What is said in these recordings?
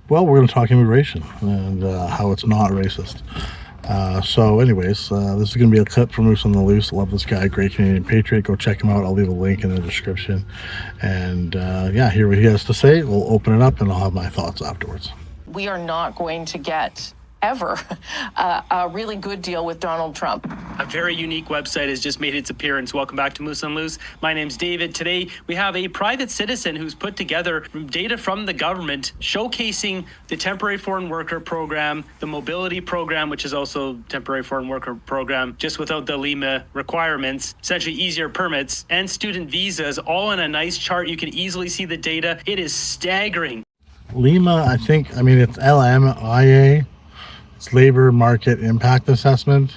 Well, we're going to talk immigration and how it's not racist. Anyways, this is going to be a clip from Moose on the Loose. Love this guy, great Canadian patriot. Go check him out. I'll leave a link in the description. And hear what he has to say. We'll open it up and I'll have my thoughts afterwards. We are not going to get ever a really good deal with Donald Trump. A very unique website has just made its appearance. Welcome back to Moose on Loose. My name's David. Today we have a private citizen who's put together data from the government showcasing the temporary foreign worker program, the mobility program, which is also temporary foreign worker program, just without the LEMA requirements, essentially easier permits, and student visas, all in a nice chart. You can easily see the data. It is staggering. LEMA, it's LMIA. It's Labor Market Impact Assessment.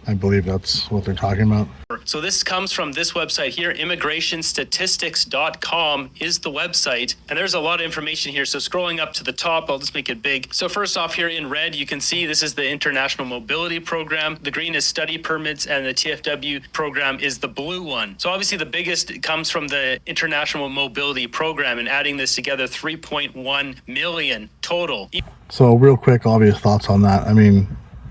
I believe that's what they're talking about. So this comes from this website here, immigrationstatistics.com is the website. And there's a lot of information here. So scrolling up to the top, I'll just make it big. So first off here in red, you can see this is the International Mobility Program. The green is study permits and the TFW program is the blue one. So obviously the biggest comes from the International Mobility Program, and adding this together, 3.1 million total. So real quick, obvious thoughts on that.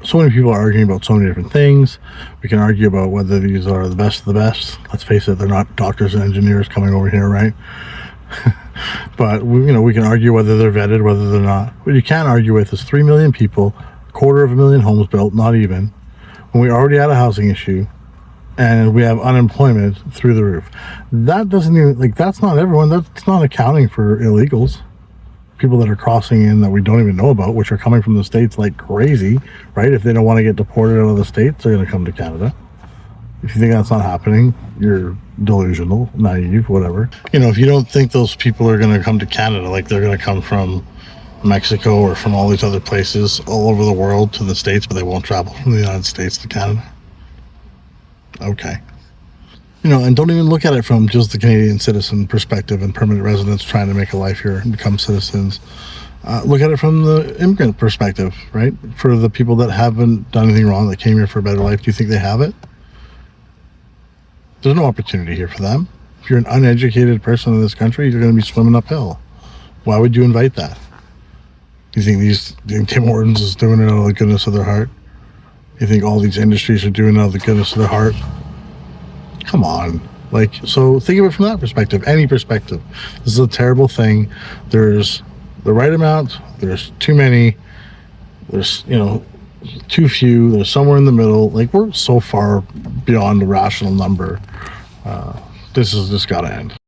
So many people are arguing about so many different things. We can argue about whether these are the best of the best. Let's face it, they're not doctors and engineers coming over here, right? But we can argue whether they're vetted, whether they're not. What you can't argue with is 3 million people, 250,000 homes built, not even, when we already had a housing issue, and we have unemployment through the roof. That doesn't even, that's not everyone. That's not accounting for illegals. People that are crossing in that we don't even know about, which are coming from the States like crazy, right? If they don't want to get deported out of the States, they're going to come to Canada. If you think that's not happening, you're delusional, naive, whatever. If you don't think those people are going to come to Canada, like they're going to come from Mexico or from all these other places all over the world to the States, but they won't travel from the United States to Canada. Okay. And don't even look at it from just the Canadian citizen perspective and permanent residents trying to make a life here and become citizens. Look at it from the immigrant perspective, right? For the people that haven't done anything wrong, that came here for a better life, do you think they have it? There's no opportunity here for them. If you're an uneducated person in this country, you're going to be swimming uphill. Why would you invite that? You think Tim Hortons is doing it out of the goodness of their heart? You think all these industries are doing it out of the goodness of their heart? Come on. So think of it from that perspective, any perspective. This is a terrible thing. There's the right amount, there's too many, there's, too few, there's somewhere in the middle. We're so far beyond a rational number. This has just got to end.